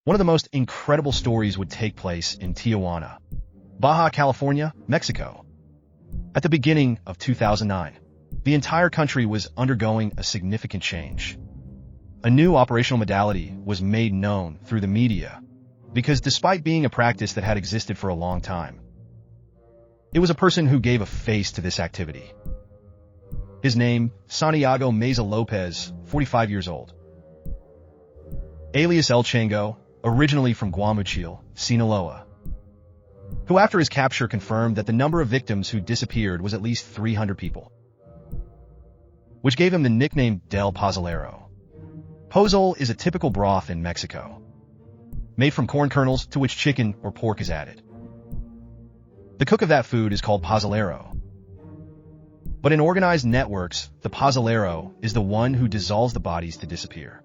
One of the most incredible stories would take place in Tijuana, Baja California, Mexico. At the beginning of 2009, the entire country was undergoing a significant change. A new operational modality was made known through the media because despite being a practice that had existed for a long time, it was a person who gave a face to this activity. His name, Santiago Meza Lopez, 45 years old. Alias El Chango, originally from Guamuchil, Sinaloa, who after his capture confirmed that the number of victims who disappeared was at least 300 people, which gave him the nickname Del Pozolero. Pozole is a typical broth in Mexico, made from corn kernels to which chicken or pork is added. The cook of that food is called pozolero. But in organized networks, the pozolero is the one who dissolves the bodies to disappear.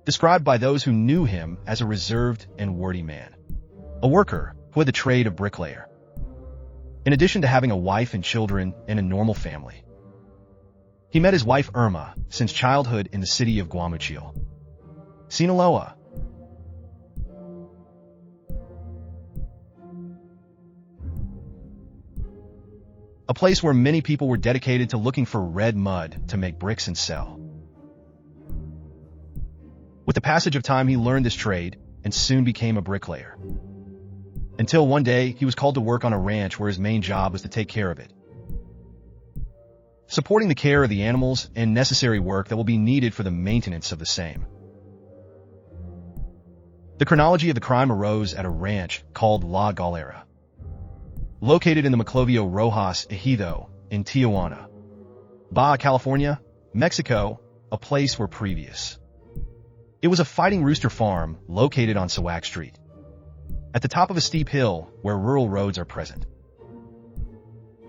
Described by those who knew him as a reserved and wordy man, a worker who had the trade of bricklayer. In addition to having a wife and children and a normal family, he met his wife Irma since childhood in the city of Guamuchil, Sinaloa. A place where many people were dedicated to looking for red mud to make bricks and sell. With the passage of time, he learned this trade and soon became a bricklayer. Until one day, he was called to work on a ranch where his main job was to take care of it, supporting the care of the animals and necessary work that will be needed for the maintenance of the same. The chronology of the crime arose at a ranch called La Galera, located in the Maclovio Rojas Ejido in Tijuana, Baja California, Mexico, a place where previous. It was a fighting rooster farm located on Sawack Street, at the top of a steep hill where rural roads are present.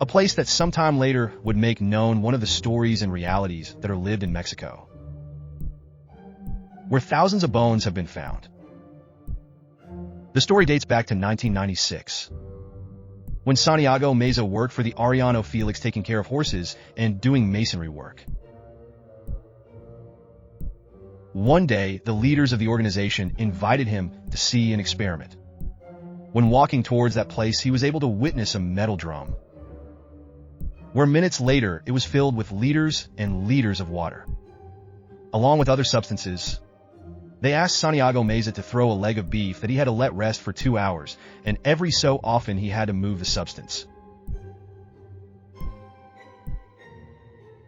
A place that sometime later would make known one of the stories and realities that are lived in Mexico, where thousands of bones have been found. The story dates back to 1996, when Santiago Meza worked for the Ariano Felix taking care of horses and doing masonry work. One day, the leaders of the organization invited him to see an experiment. When walking towards that place, he was able to witness a metal drum, where minutes later it was filled with liters and liters of water, along with other substances. They asked Santiago Meza to throw a leg of beef that he had to let rest for 2 hours, and every so often he had to move the substance.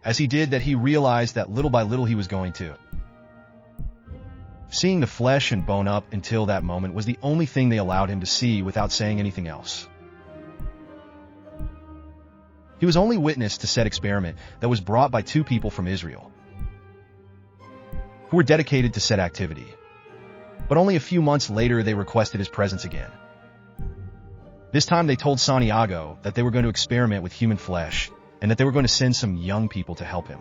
As he did that, he realized that little by little he was going to. Seeing the flesh and bone up until that moment was the only thing they allowed him to see without saying anything else. He was only witness to said experiment that was brought by 2 people from Israel, who were dedicated to said activity. But only a few months later they requested his presence again. This time they told Santiago that they were going to experiment with human flesh and that they were going to send some young people to help him.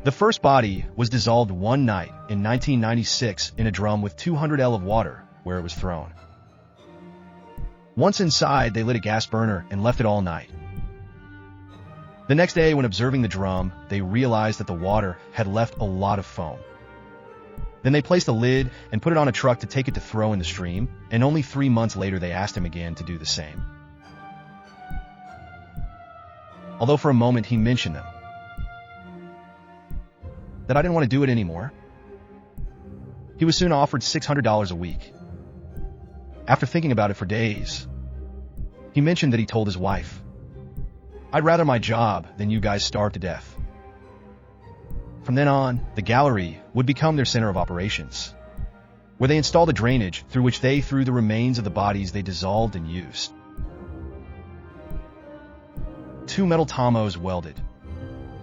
The first body was dissolved one night in 1996 in a drum with 200 L of water where it was thrown. Once inside, they lit a gas burner and left it all night. The next day, when observing the drum, they realized that the water had left a lot of foam. Then they placed a lid and put it on a truck to take it to throw in the stream, and only 3 months later they asked him again to do the same. Although for a moment he mentioned them, that I didn't want to do it anymore. He was soon offered $600 a week. After thinking about it for days, he mentioned that he told his wife, "I'd rather my job than you guys starve to death." From then on, the gallery would become their center of operations, where they installed a drainage through which they threw the remains of the bodies they dissolved and used. 2 metal tomos welded,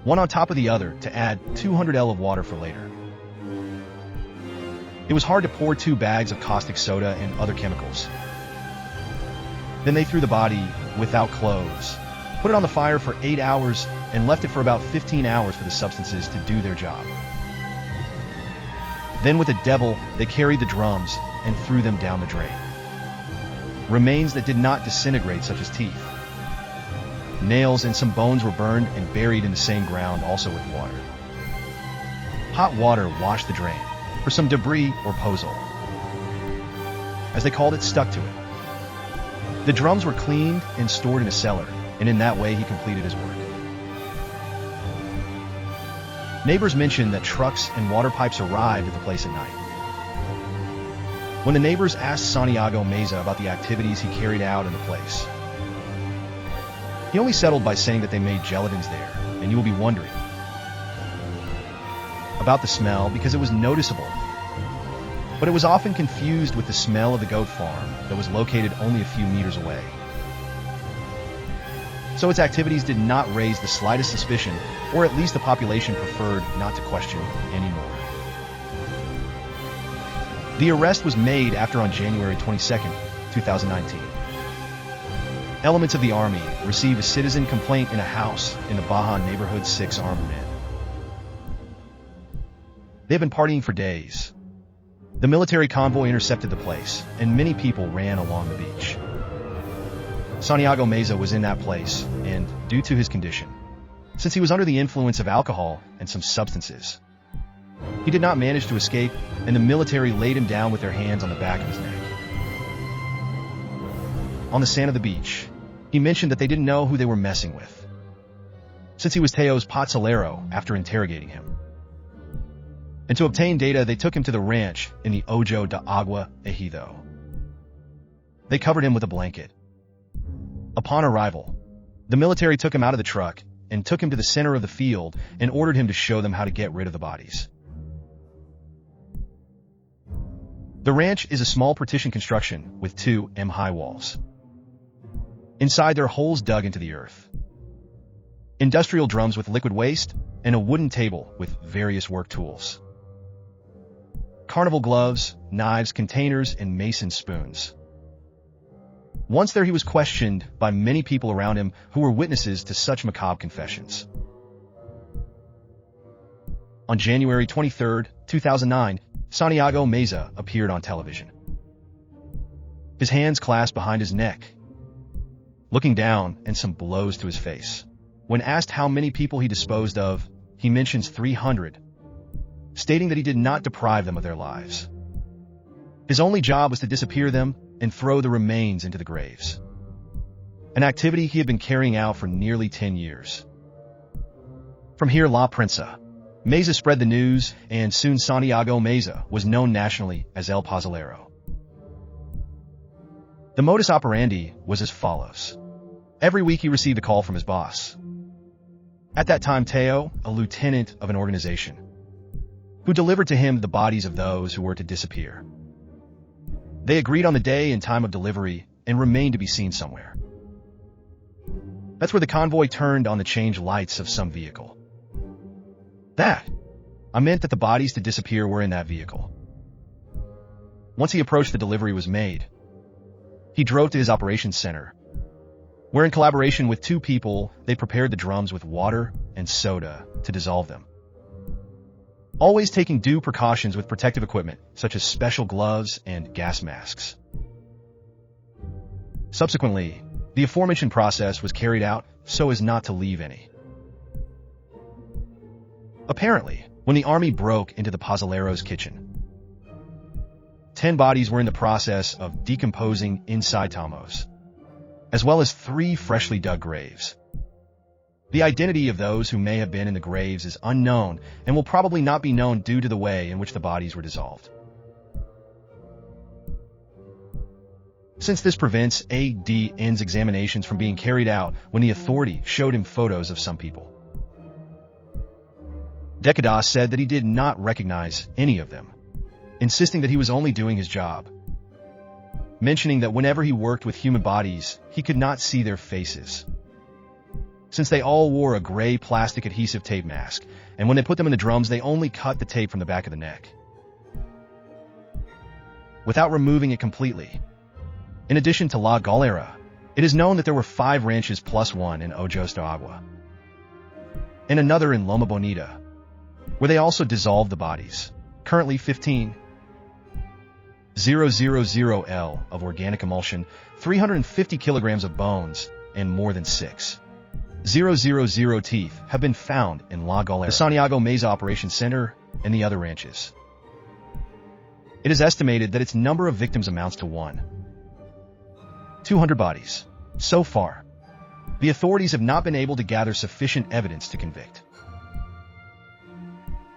one on top of the other to add 200 L of water for later. It was hard to pour 2 bags of caustic soda and other chemicals. Then they threw the body without clothes, put it on the fire for 8 hours, and left it for about 15 hours for the substances to do their job. Then with a devil, they carried the drums and threw them down the drain. Remains that did not disintegrate, such as teeth, nails, and some bones were burned and buried in the same ground, also with water. Hot water washed the drain, for some debris or pozole, as they called it, stuck to it. The drums were cleaned and stored in a cellar, and in that way he completed his work. Neighbors mentioned that trucks and water pipes arrived at the place at night. When the neighbors asked Santiago Meza about the activities he carried out in the place, he only settled by saying that they made gelatins there, and you will be wondering about the smell because it was noticeable, but it was often confused with the smell of the goat farm that was located only a few meters away. So its activities did not raise the slightest suspicion, or at least the population preferred not to question anymore. The arrest was made after on January 22, 2019. Elements of the army received a citizen complaint in a house in the Baja neighborhood 6 armed men. They had been partying for days. The military convoy intercepted the place, and many people ran along the beach. Santiago Meza was in that place, and due to his condition, since he was under the influence of alcohol and some substances, he did not manage to escape, and the military laid him down with their hands on the back of his neck. On the sand of the beach, he mentioned that they didn't know who they were messing with, since he was Teo's pozolero after interrogating him. And to obtain data, they took him to the ranch in the Ojo de Agua Ejido. They covered him with a blanket. Upon arrival, the military took him out of the truck and took him to the center of the field and ordered him to show them how to get rid of the bodies. The ranch is a small partition construction with 2 m-high walls. Inside, there are holes dug into the earth, industrial drums with liquid waste, and a wooden table with various work tools. Carnival gloves, knives, containers, and mason spoons. Once there, he was questioned by many people around him who were witnesses to such macabre confessions. On January 23, 2009, Santiago Meza appeared on television. His hands clasped behind his neck, looking down, and some blows to his face. When asked how many people he disposed of, he mentions 300, stating that he did not deprive them of their lives. His only job was to disappear them and throw the remains into the graves, an activity he had been carrying out for nearly 10 years. From here, La Prensa. Meza spread the news, and soon Santiago Meza was known nationally as El Pozolero. The modus operandi was as follows. Every week he received a call from his boss. At that time, Teo, a lieutenant of an organization, who delivered to him the bodies of those who were to disappear. They agreed on the day and time of delivery and remained to be seen somewhere. That's where the convoy turned on the change lights of some vehicle. I meant that the bodies to disappear were in that vehicle. Once he approached, the delivery was made. He drove to his operations center, where in collaboration with 2 people, they prepared the drums with water and soda to dissolve them, always taking due precautions with protective equipment, such as special gloves and gas masks. Subsequently, the aforementioned process was carried out so as not to leave any. Apparently, when the army broke into the Pozolero's kitchen, 10 bodies were in the process of decomposing inside Tomos, as well as 3 freshly dug graves. The identity of those who may have been in the graves is unknown and will probably not be known due to the way in which the bodies were dissolved. Since this prevents ADN's examinations from being carried out when the authority showed him photos of some people. Decadas said that he did not recognize any of them, insisting that he was only doing his job, mentioning that whenever he worked with human bodies, he could not see their faces, since they all wore a gray plastic adhesive tape mask, and when they put them in the drums, they only cut the tape from the back of the neck, without removing it completely. In addition to La Galera, it is known that there were 5 ranches plus 1 in Ojos de Agua, and another in Loma Bonita, where they also dissolved the bodies. Currently 15,000 L of organic emulsion, 350 kilograms of bones, and more than 6,000 teeth have been found in La Galera, the Santiago Meza Operations Center, and the other ranches. It is estimated that its number of victims amounts to 200 bodies. So far, the authorities have not been able to gather sufficient evidence to convict.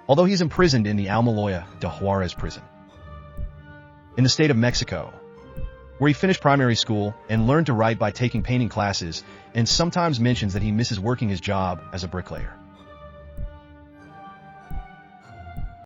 Although he is imprisoned in the Almoloya de Juarez prison in the state of Mexico, where he finished primary school and learned to write by taking painting classes, and sometimes mentions that he misses working his job as a bricklayer.